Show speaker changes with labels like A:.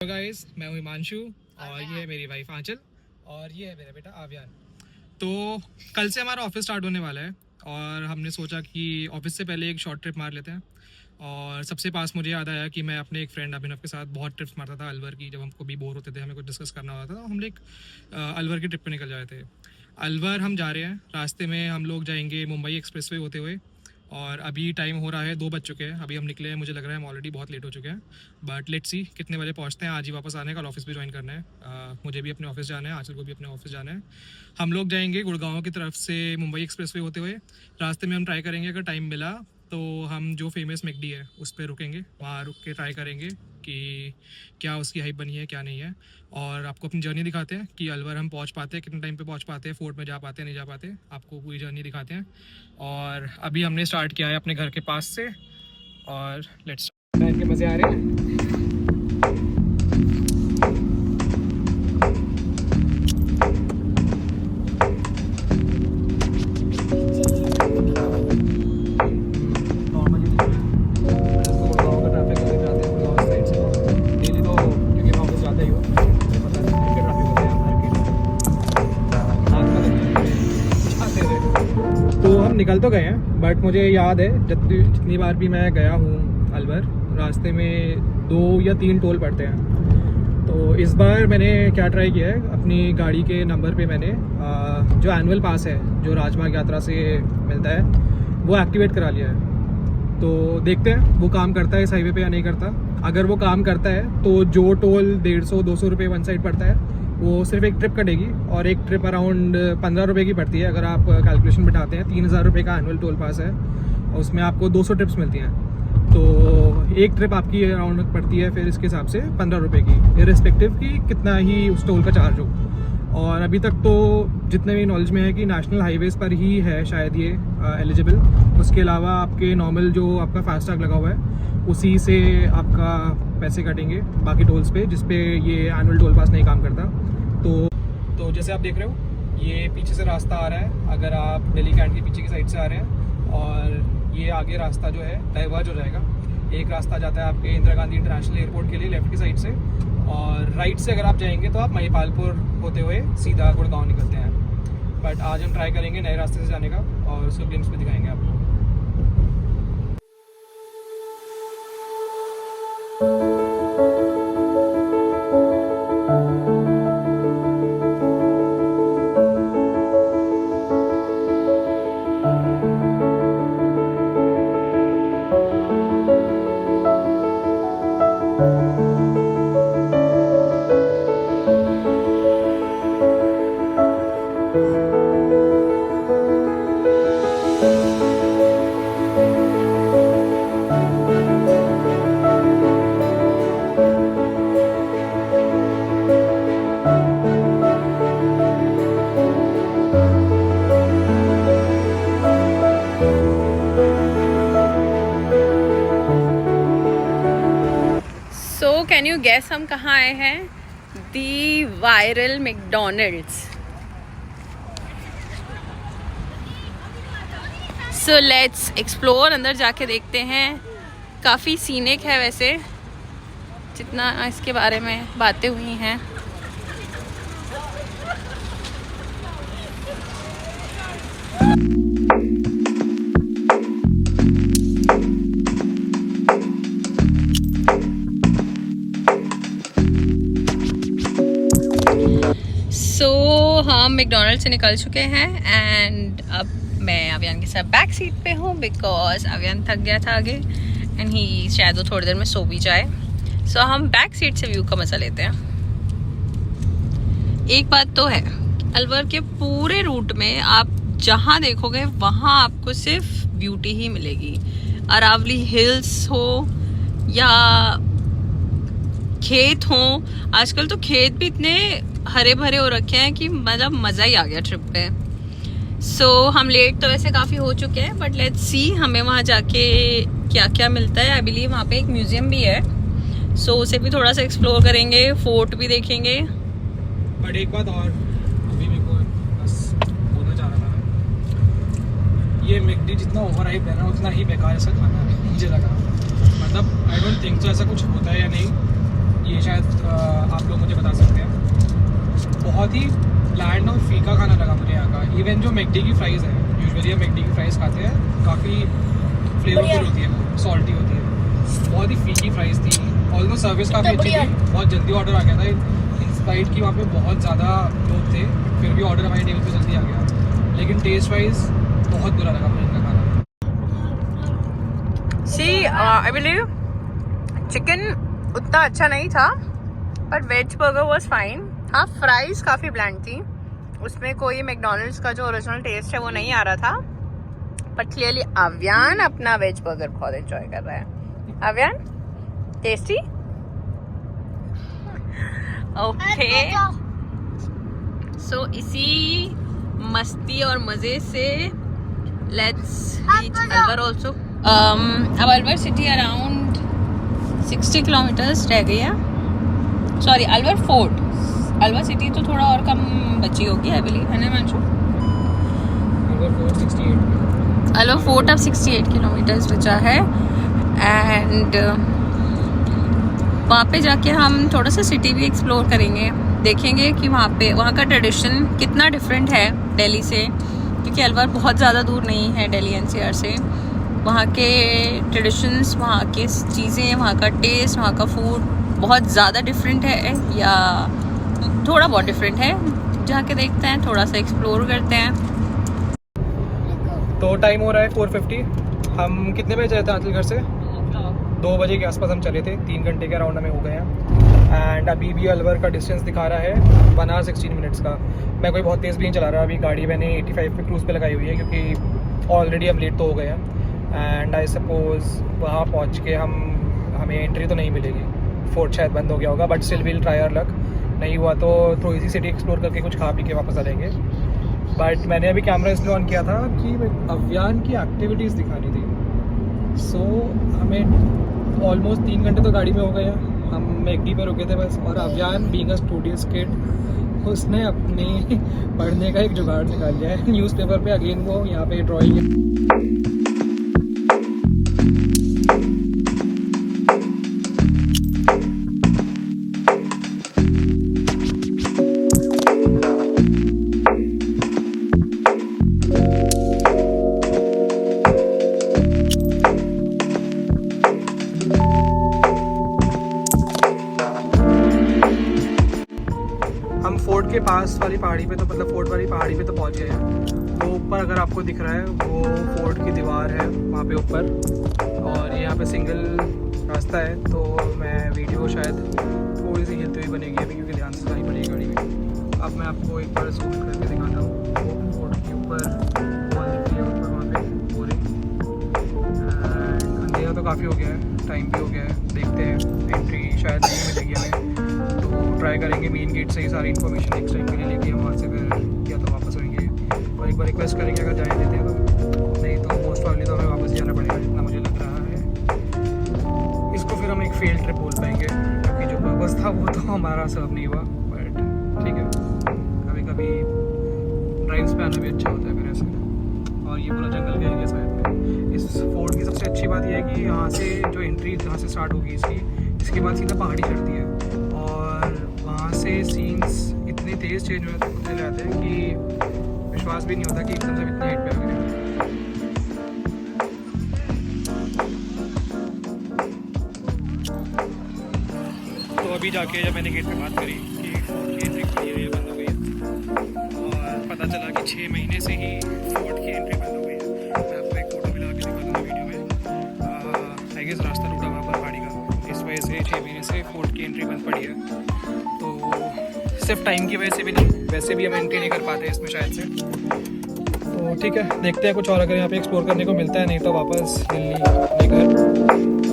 A: Hello guys, मैं हूं हिमांशु और ये है मेरी वाइफ आंचल और ये है मेरा बेटा आव्यान। तो कल से हमारा ऑफिस स्टार्ट होने वाला है और हमने सोचा कि ऑफिस से पहले एक शॉर्ट ट्रिप मार लेते हैं। और सबसे पास मुझे याद आया कि मैं अपने एक फ्रेंड अभिनव के साथ बहुत ट्रिप्स मारता था अलवर की। जब हमको भी बोर होते थे, हमें कुछ डिस्कस करना होता था, तो हम लोग अलवर की ट्रिप पे निकल जाते थे। अलवर हम जा रहे हैं, रास्ते में हम लोग जाएंगे मुंबई एक्सप्रेसवे होते हुए। और अभी टाइम हो रहा है 2 बज चुके हैं, अभी हम निकले हैं। मुझे लग रहा है हम ऑलरेडी बहुत लेट हो चुके हैं, बट लेट्स सी कितने बजे पहुंचते हैं। आज ही वापस आने का, ऑफिस भी ज्वाइन करना है। मुझे भी अपने ऑफिस जाना है, आंचल को भी अपने ऑफिस जाना है। हम लोग जाएंगे गुड़गांव की तरफ से मुंबई एक्सप्रेसवे होते हुए। रास्ते में हम ट्राई करेंगे, अगर टाइम मिला तो हम जो फेमस मैकडी है उस पर रुकेंगे, वहाँ रुक के ट्राई करेंगे कि क्या उसकी हाइप बनी है क्या नहीं है। और आपको अपनी जर्नी दिखाते हैं कि अलवर हम पहुंच पाते हैं, कितने टाइम पे पहुंच पाते हैं, फोर्ट में जा पाते हैं नहीं जा पाते, आपको पूरी जर्नी दिखाते हैं। और अभी हमने स्टार्ट किया है अपने घर के पास से और लेट्स के मज़े आ रहे हैं। निकल तो गए हैं, बट मुझे याद है जितनी बार भी मैं गया हूँ अलवर, रास्ते में 2 या 3 टोल पड़ते हैं। तो इस बार मैंने क्या ट्राई किया है, अपनी गाड़ी के नंबर पे मैंने जो एनुअल पास है जो राजमार्ग यात्रा से मिलता है वो एक्टिवेट करा लिया है। तो देखते हैं वो काम करता है इस हाईवे पे या नहीं करता। अगर वो काम करता है तो जो टोल 150-200 रुपये वन साइड पड़ता है वो सिर्फ एक ट्रिप कटेगी, और एक ट्रिप अराउंड 15 रुपये की पड़ती है। अगर आप कैलकुलेशन बिठाते हैं 3000 रुपये का एनुअल टोल पास है और उसमें आपको 200 ट्रिप्स मिलती हैं। तो एक ट्रिप आपकी अराउंड पड़ती है फिर इसके हिसाब से 15 रुपये की, इर्रिस्पेक्टिव कि कितना ही उस टोल का चार्ज हो। और अभी तक तो जितने भी नॉलेज में है कि नेशनल हाईवेज़ पर ही है शायद ये एलिजिबल। उसके अलावा आपके नॉर्मल जो आपका फास्टैग लगा हुआ है उसी से आपका पैसे कटेंगे बाकी टोल्स पे, जिस पे ये एनुअल टोल पास नहीं काम करता। तो जैसे आप देख रहे हो ये पीछे से रास्ता आ रहा है, अगर आप दिल्ली कैंट के पीछे की साइड से आ रहे हैं, और ये आगे रास्ता जो है डाइवर्ज हो जाएगा। एक रास्ता जाता है आपके इंदिरा गांधी इंटरनेशनल एयरपोर्ट के लिए लेफ्ट की साइड से, और राइट से अगर आप जाएंगे तो आप महिपालपुर होते हुए सीधा गुड़गांव निकलते हैं। बट आज हम ट्राई करेंगे नए रास्ते से जाने का और उसको ग्लिम्स भी दिखाएंगे आपको।
B: कैन यू गेस हम कहाँ आए हैं? The viral McDonald's. So let's explore, अंदर जाके देखते हैं। काफ़ी सीनिक है वैसे, जितना इसके बारे में बातें हुई हैं। हम मैकडॉनल्ड से निकल चुके हैं एंड अब मैं अव्यान के साथ बैक सीट पे हूँ, बिकॉज अव्यान थक गया था आगे एंड ही शायद वो थोड़ी देर में सो भी जाए। सो हम बैक सीट से व्यू का मजा लेते हैं। एक बात तो है, अलवर के पूरे रूट में आप जहाँ देखोगे वहाँ आपको सिर्फ ब्यूटी ही मिलेगी। अरावली हिल्स हो या खेत हो, आजकल तो खेत भी इतने हरे भरे हो रखे हैं कि मतलब मज़ा ही आ गया ट्रिप पे। सो हम लेट तो वैसे काफ़ी हो चुके हैं, बट लेट्स सी हमें वहाँ जाके क्या क्या मिलता है। आई बिलीव वहाँ पे एक म्यूज़ियम भी है, सो उसे भी थोड़ा सा एक्सप्लोर करेंगे, फोर्ट भी देखेंगे।
A: बट एक बात और अभी मेरे को बस बोलना चाह रहा था मैं, ये मैकडी जितना ओवर हाइप है ना उतना ही बेकार ऐसा खाना है मुझे लगा। मतलब आई डोंट थिंक सो ऐसा कुछ होता है या नहीं। ये शायद आप लोग मुझे बता सकते हैं। बहुत ही ब्लैंड और फीका खाना लगा मुझे यहाँ का। इवन जो मैकडी की फ्राइज़ है, यूजुअली हम मैकडी की फ्राइज़ खाते हैं, काफ़ी फ्लेवरफुल होती है, सॉल्टी होती है। बहुत ही फीकी फ्राइज़ थी। ऑल्दो सर्विस काफ़ी अच्छी थी, बहुत जल्दी ऑर्डर आ गया था। इंस्पाइट की वहाँ पे बहुत ज़्यादा लोग थे, फिर भी ऑर्डर हमारे टेबल पे जल्दी आ गया। लेकिन टेस्ट वाइज बहुत बुरा लगा मुझे इनका खाना।
B: आई बिलीव चिकन उतना अच्छा नहीं था, but veg burger was fine. हाँ, फ्राइज काफ़ी ब्लैंड थी, उसमें कोई मैकडॉनल्ड्स का जो ओरिजिनल टेस्ट है वो नहीं आ रहा था। बट क्लियरली अव्यान अपना वेज बर्गर बहुत एंजॉय कर रहा है। अव्यान, टेस्टी? ओके, सो इसी मस्ती और मज़े से लेट्स रीच अलवर ऑल्सो। अब अलवर सिटी अराउंड 60 किलोमीटर्स रह गई है। Sorry, Alwar fort. Alwar city तो थोड़ा और कम बची होगी आई बिलीव, है ना मंशु? अलवर फोर्ट अब 68 किलोमीटर्स बचा है। एंड वहाँ पे जाके हम थोड़ा सा सिटी भी एक्सप्लोर करेंगे, देखेंगे कि वहाँ का ट्रेडिशन कितना डिफरेंट है दिल्ली से, क्योंकि अलवर बहुत ज़्यादा दूर नहीं है दिल्ली एनसीआर से। वहाँ के ट्रेडिशंस, वहाँ के चीज़ें, वहाँ का टेस्ट, वहाँ का फूड बहुत ज़्यादा डिफरेंट है या थोड़ा बहुत डिफरेंट है। जाके देखते हैं, थोड़ा सा एक्सप्लोर करते हैं।
A: तो टाइम हो रहा है 4:50। हम कितने बजे चले थे आंचल घर से? 2 बजे के आसपास हम चले थे। 3 घंटे के अराउंड हमें हो गए हैं। एंड अभी भी अलवर का डिस्टेंस दिखा रहा है 1 hour 16 minutes का। मैं कोई बहुत तेज़ भी नहीं चला रहा। अभी गाड़ी मैंने 85 पे क्रूज़ पे लगाई हुई है, क्योंकि ऑलरेडी हम लेट तो हो गए हैं। एंड आई सपोज वहाँ पहुँच के हमें एंट्री तो नहीं मिलेगी, फोर्ट शायद बंद हो गया होगा। But still will try our luck. नहीं हुआ तो थोड़ी सी सिटी एक्सप्लोर करके कुछ खा पी के वापस आ जाएंगे। बट मैंने अभी कैमरा इसलिए ऑन किया था कि अव्यान की एक्टिविटीज़ दिखानी थी। सो हमें ऑलमोस्ट 3 घंटे तो गाड़ी में हो गए हैं। हम मैकडी पे रुके थे बस, और Avyan being a studious kid, उसने अपने पढ़ने का एक जुगाड़ निकाल लिया है न्यूज़पेपर पे। अगेन वो यहाँ पे ड्राइंग है। हम फोर्ट के पास वाली पहाड़ी पे तो मतलब फोर्ट वाली पहाड़ी पे तो पहुंच गए हैं। वो ऊपर अगर आपको दिख रहा है वो फोर्ट की दीवार है वहाँ पे ऊपर, और यहाँ पे सिंगल रास्ता है। तो मैं वीडियो शायद थोड़ी सी हिलती हुई बनेगी अभी, क्योंकि ध्यान से चलानी पड़ेगी गाड़ी में। अब मैं आपको एक बार जूम करके दिखाता हूँ। वो फोर्ट के ऊपर वॉल दिख रही है ऊपर वहाँ पे पूरी। अंधेरा तो काफ़ी हो गया है, टाइम भी हो गया है। देखते हैं, एंट्री शायद नहीं मिलेगी हमें, तो ट्राई करेंगे मेन गेट से ही सारी इन्फॉर्मेशन नेक्स्ट टाइम के लिए लेके हम वहाँ से फिर या तो वापस आएंगे, और एक बार रिक्वेस्ट करेंगे अगर जाने देते हैं तो। नहीं तो मोस्ट प्रॉब्ली तो हमें वापस जाना पड़ेगा, जितना मुझे लग रहा है। इसको फिर हम एक फेल ट्रिप बोल पाएंगे, क्योंकि जो पर्पस था वो तो हमारा सर्व नहीं हुआ। बट ठीक है, कभी कभी ड्राइव्स पे आना भी अच्छा होता है फिर ऐसे। और ये पूरा जंगल का एरिया साइड में। इस फोर्ट की सबसे अच्छी बात यह है कि यहाँ से जो एंट्री जहाँ से स्टार्ट होगी इसके बाद सीधा पहाड़ी चढ़ती है, और वहाँ से सीन्स इतने तेज़ चेंज होते जाते हैं कि विश्वास भी नहीं होता कि एकदम से इतना हाइट पे आ गए। तो अभी जाके जब मैंने गेट पे बात करी कि फोर्ट की एंट्री खुली है या बंद हो गई है, और पता चला कि 6 महीने से ही फोर्ट की एंट्री बंद हो गई है। मैं आपको एक फ़ोटो भी लगा के दिखा दूँगा वीडियो में। आई गेस रास्ता टूटा हुआ पहाड़ी का, इस वजह से 6 महीने से फोर्ट की एंट्री बंद पड़ी है। तो सिर्फ टाइम की वजह से भी नहीं, वैसे भी हम एंट्री नहीं कर पाते इसमें शायद से। तो ठीक है, देखते हैं कुछ और अगर यहाँ पे एक्सप्लोर करने को मिलता है, नहीं तो वापस दिल्ली अपने घर।